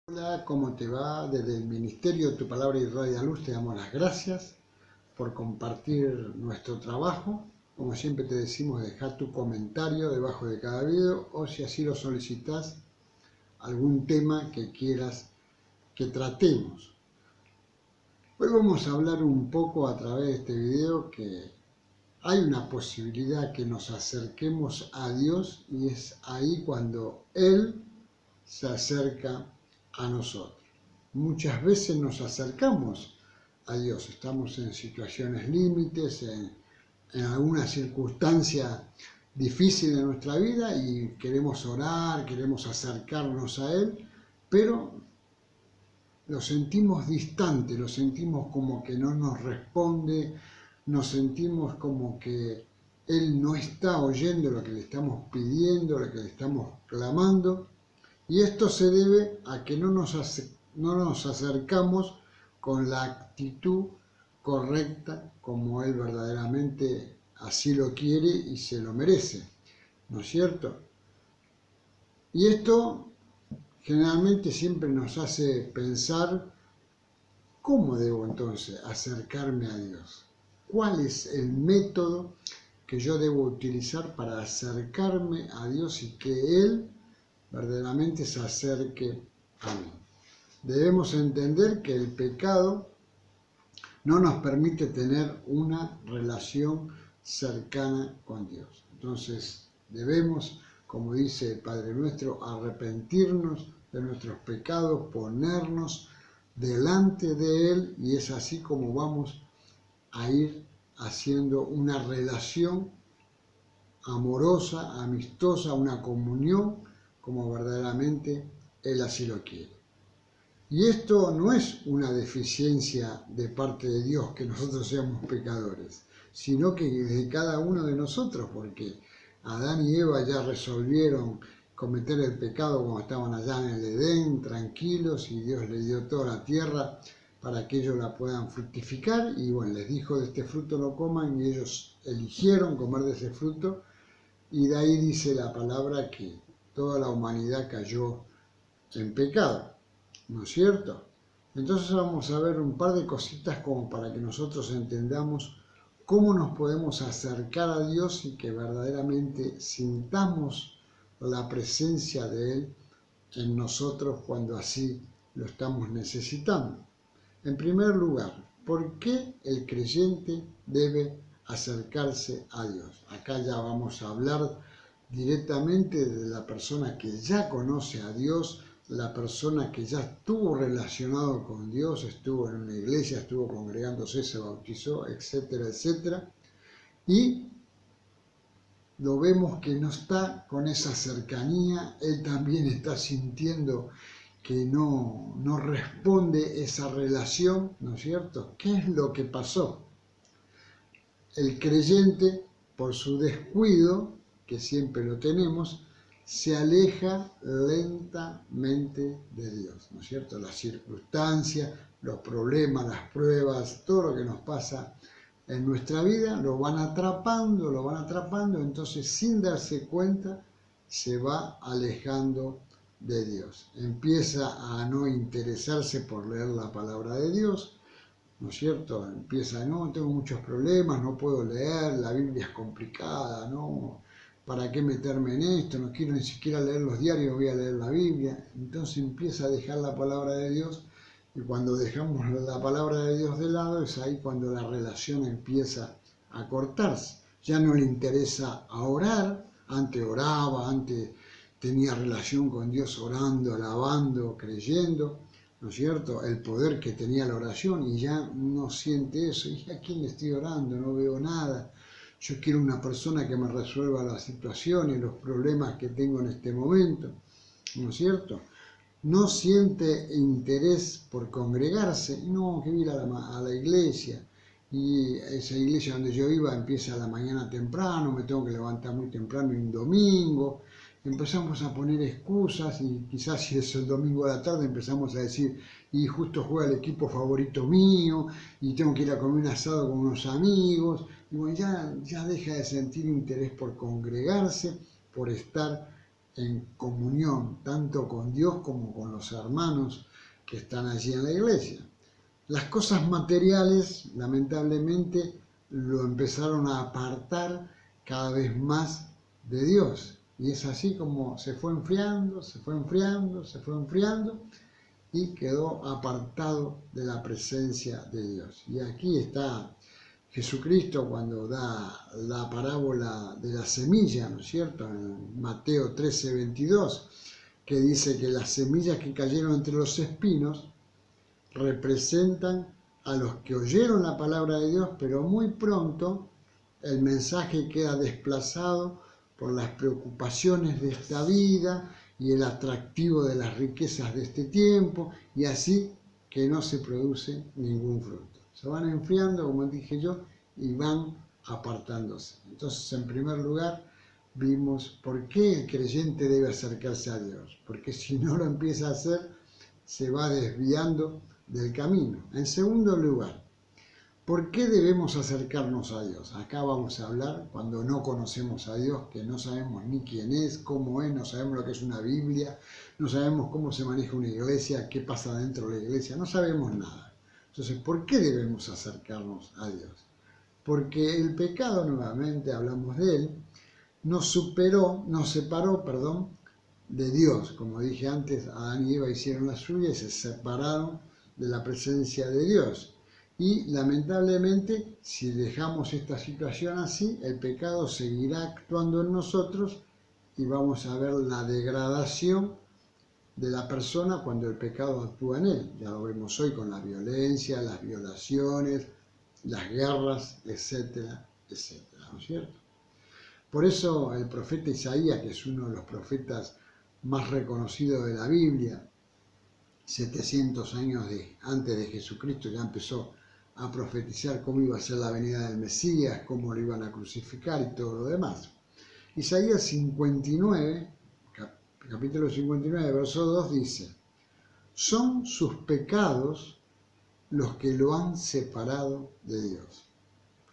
Hola, ¿cómo te va? Desde el Ministerio Tu Palabra y Radio Luz te damos las gracias por compartir nuestro trabajo. Como siempre te decimos, deja tu comentario debajo de cada video o si así lo solicitas, algún tema que quieras que tratemos. Hoy vamos a hablar un poco a través de este video que hay una posibilidad que nos acerquemos a Dios y es ahí cuando Él se acerca a nosotros. Muchas veces nos acercamos a Dios, estamos en situaciones límites, en alguna circunstancia difícil de nuestra vida y queremos orar, queremos acercarnos a Él, pero lo sentimos distante, lo sentimos como que no nos responde, nos sentimos como que Él no está oyendo lo que le estamos pidiendo, lo que le estamos clamando, y esto se debe a que no nos acercamos con la actitud correcta como Él verdaderamente así lo quiere y se lo merece, ¿no es cierto? Y esto generalmente siempre nos hace pensar, ¿cómo debo entonces acercarme a Dios? ¿Cuál es el método que yo debo utilizar para acercarme a Dios y que Él verdaderamente se acerque a mí? Debemos entender que el pecado no nos permite tener una relación cercana con Dios. Entonces debemos, como dice el Padre Nuestro, arrepentirnos de nuestros pecados, ponernos delante de Él, y es así como vamos a ir haciendo una relación amorosa, amistosa, una comunión, como verdaderamente Él así lo quiere. Y esto no es una deficiencia de parte de Dios que nosotros seamos pecadores, sino que de cada uno de nosotros, porque Adán y Eva ya resolvieron cometer el pecado cuando estaban allá en el Edén, tranquilos, y Dios les dio toda la tierra para que ellos la puedan fructificar, y bueno, les dijo, de este fruto no coman, y ellos eligieron comer de ese fruto, y de ahí dice la palabra que toda la humanidad cayó en pecado, ¿no es cierto? Entonces vamos a ver un par de cositas como para que nosotros entendamos cómo nos podemos acercar a Dios y que verdaderamente sintamos la presencia de Él en nosotros cuando así lo estamos necesitando. En primer lugar, ¿por qué el creyente debe acercarse a Dios? Acá ya vamos a hablar directamente de la persona que ya conoce a Dios, la persona que ya estuvo relacionado con Dios, estuvo en una iglesia, estuvo congregándose, se bautizó, etcétera, etcétera, y lo vemos que no está con esa cercanía, él también está sintiendo que no responde esa relación, ¿no es cierto? ¿Qué es lo que pasó? El creyente, por su descuido, que siempre lo tenemos, se aleja lentamente de Dios, ¿no es cierto? Las circunstancias, los problemas, las pruebas, todo lo que nos pasa en nuestra vida lo van atrapando, entonces sin darse cuenta se va alejando de Dios. Empieza a no interesarse por leer la palabra de Dios, ¿no es cierto? Empieza, no, tengo muchos problemas, no puedo leer, la Biblia es complicada, ¿no? ¿Para qué meterme en esto? No quiero ni siquiera leer los diarios, voy a leer la Biblia. Entonces empieza a dejar la palabra de Dios, y cuando dejamos la palabra de Dios de lado es ahí cuando la relación empieza a cortarse. Ya no le interesa a orar, antes oraba, antes tenía relación con Dios orando, alabando, creyendo, ¿no es cierto? El poder que tenía la oración, y ya no siente eso. ¿Y a quién le estoy orando? No veo nada. Yo quiero una persona que me resuelva las situaciones, los problemas que tengo en este momento, ¿no es cierto? No siente interés por congregarse, no, que ir a la iglesia, y esa iglesia donde yo iba empieza a la mañana temprano, me tengo que levantar muy temprano y un domingo. Empezamos a poner excusas, y quizás si es el domingo a la tarde empezamos a decir, y justo juega el equipo favorito mío, y tengo que ir a comer un asado con unos amigos, y bueno, ya deja de sentir interés por congregarse, por estar en comunión tanto con Dios como con los hermanos que están allí en la iglesia. Las cosas materiales, lamentablemente, lo empezaron a apartar cada vez más de Dios. Y es así como se fue enfriando, se fue enfriando, se fue enfriando y quedó apartado de la presencia de Dios. Y aquí está Jesucristo cuando da la parábola de la semilla, ¿no es cierto? En Mateo 13, 22, que dice que las semillas que cayeron entre los espinos representan a los que oyeron la palabra de Dios, pero muy pronto el mensaje queda desplazado por las preocupaciones de esta vida y el atractivo de las riquezas de este tiempo, y así que no se produce ningún fruto. Se van enfriando, como dije yo, y van apartándose. Entonces, en primer lugar, vimos por qué el creyente debe acercarse a Dios, porque si no lo empieza a hacer, se va desviando del camino. En segundo lugar, ¿por qué debemos acercarnos a Dios? Acá vamos a hablar cuando no conocemos a Dios, que no sabemos ni quién es, cómo es, no sabemos lo que es una Biblia, no sabemos cómo se maneja una iglesia, qué pasa dentro de la iglesia, no sabemos nada. Entonces, ¿por qué debemos acercarnos a Dios? Porque el pecado, nuevamente hablamos de él, nos separó, de Dios. Como dije antes, Adán y Eva hicieron la suya y se separaron de la presencia de Dios. Y lamentablemente, si dejamos esta situación así, el pecado seguirá actuando en nosotros y vamos a ver la degradación de la persona cuando el pecado actúa en él. Ya lo vemos hoy con la violencia, las violaciones, las guerras, etcétera, etcétera, ¿no es cierto? Por eso el profeta Isaías, que es uno de los profetas más reconocidos de la Biblia, 700 años antes de Jesucristo, ya empezó a profetizar cómo iba a ser la venida del Mesías, cómo lo iban a crucificar y todo lo demás. Isaías 59, capítulo 59, verso 2 dice: son sus pecados los que lo han separado de Dios.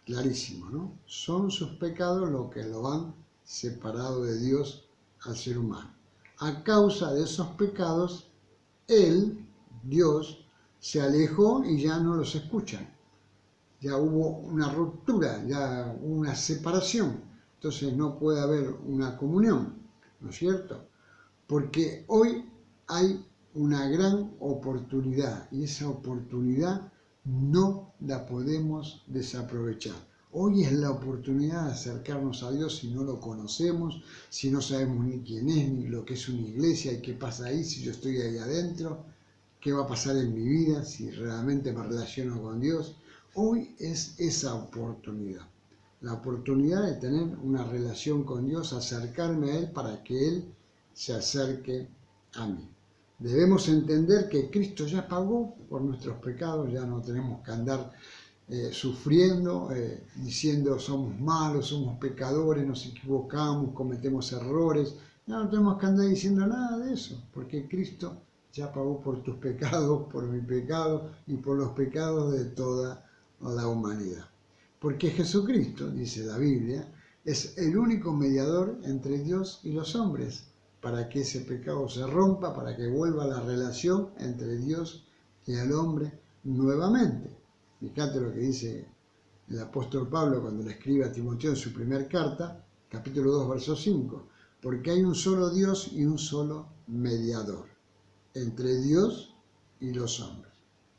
Clarísimo, ¿no? Son sus pecados los que lo han separado de Dios al ser humano. A causa de esos pecados, Él, Dios, se alejó y ya no los escuchan. Ya hubo una ruptura, ya hubo una separación. Entonces no puede haber una comunión, ¿no es cierto? Porque hoy hay una gran oportunidad y esa oportunidad no la podemos desaprovechar. Hoy es la oportunidad de acercarnos a Dios si no lo conocemos, si no sabemos ni quién es, ni lo que es una iglesia y qué pasa ahí, si yo estoy ahí adentro, qué va a pasar en mi vida, si realmente me relaciono con Dios. Hoy es esa oportunidad, la oportunidad de tener una relación con Dios, acercarme a Él para que Él se acerque a mí. Debemos entender que Cristo ya pagó por nuestros pecados, ya no tenemos que andar sufriendo, diciendo somos malos, somos pecadores, nos equivocamos, cometemos errores. Ya no tenemos que andar diciendo nada de eso, porque Cristo ya pagó por tus pecados, por mi pecado y por los pecados de toda la humanidad. Porque Jesucristo, dice la Biblia, es el único mediador entre Dios y los hombres, para que ese pecado se rompa, para que vuelva la relación entre Dios y el hombre nuevamente. Fíjate lo que dice el apóstol Pablo cuando le escribe a Timoteo en su primera carta, capítulo 2, verso 5, porque hay un solo Dios y un solo mediador entre Dios y los hombres.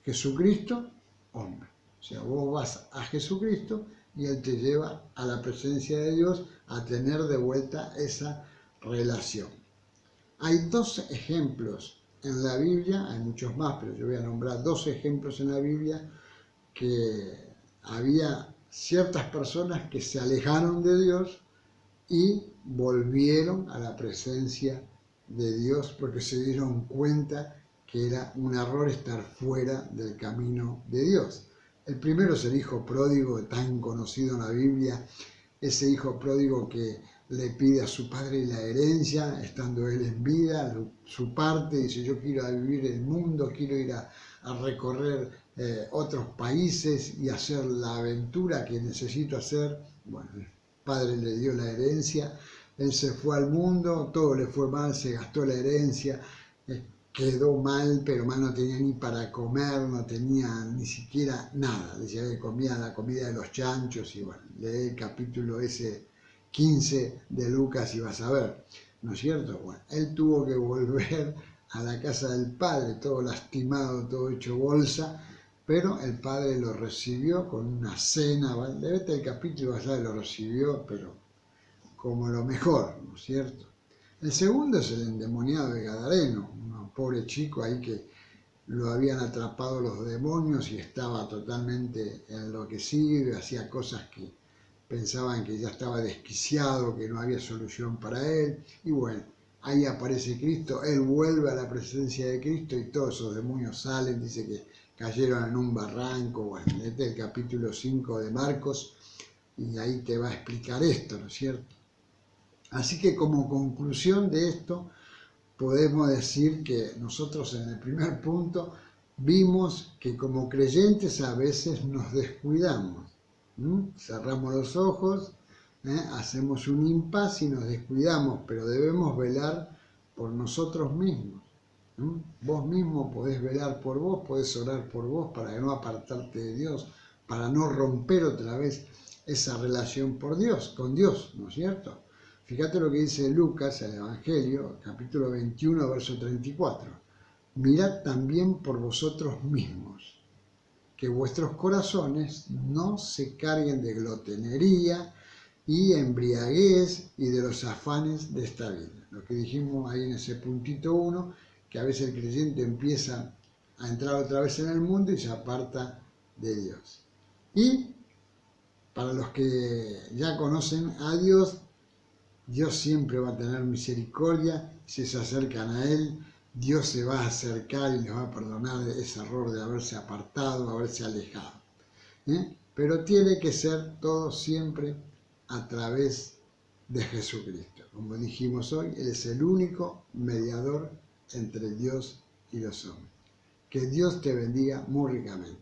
Jesucristo, hombre. O sea, vos vas a Jesucristo y Él te lleva a la presencia de Dios a tener de vuelta esa relación. Hay dos ejemplos en la Biblia, hay muchos más, pero yo voy a nombrar dos ejemplos en la Biblia que había ciertas personas que se alejaron de Dios y volvieron a la presencia de Dios porque se dieron cuenta que era un error estar fuera del camino de Dios. El primero es el hijo pródigo, tan conocido en la Biblia, ese hijo pródigo que le pide a su padre la herencia, estando él en vida, su parte, dice yo quiero ir a vivir el mundo, quiero ir a recorrer otros países y hacer la aventura que necesito hacer. Bueno, el padre le dio la herencia, Él se fue al mundo, todo le fue mal, se gastó la herencia, quedó mal, pero mal no tenía ni para comer, no tenía ni siquiera nada. Decía que comía la comida de los chanchos y bueno, lee el capítulo ese 15 de Lucas y vas a ver, ¿no es cierto? Bueno, él tuvo que volver a la casa del padre, todo lastimado, todo hecho bolsa, pero el padre lo recibió con una cena, vete el capítulo allá, lo recibió, pero como lo mejor, ¿no es cierto? El segundo es el endemoniado de Gadareno, un pobre chico ahí que lo habían atrapado los demonios y estaba totalmente enloquecido, hacía cosas que pensaban que ya estaba desquiciado, que no había solución para él, y bueno, ahí aparece Cristo, él vuelve a la presencia de Cristo y todos esos demonios salen, dice que cayeron en un barranco, bueno, este es el capítulo 5 de Marcos, y ahí te va a explicar esto, ¿no es cierto? Así que como conclusión de esto, podemos decir que nosotros en el primer punto vimos que como creyentes a veces nos descuidamos, cerramos los ojos, hacemos un impasse y nos descuidamos, pero debemos velar por nosotros mismos. Vos mismo podés velar por vos, podés orar por vos para no apartarte de Dios, para no romper otra vez esa relación con Dios, ¿no es cierto? Fíjate lo que dice Lucas, el Evangelio, capítulo 21, verso 34. Mirad también por vosotros mismos, que vuestros corazones no se carguen de glotonería y embriaguez y de los afanes de esta vida. Lo que dijimos ahí en ese puntito 1, que a veces el creyente empieza a entrar otra vez en el mundo y se aparta de Dios. Y para los que ya conocen a Dios, Dios siempre va a tener misericordia, si se acercan a Él, Dios se va a acercar y les va a perdonar ese error de haberse apartado, haberse alejado. Pero tiene que ser todo siempre a través de Jesucristo. Como dijimos hoy, Él es el único mediador entre Dios y los hombres. Que Dios te bendiga muy ricamente.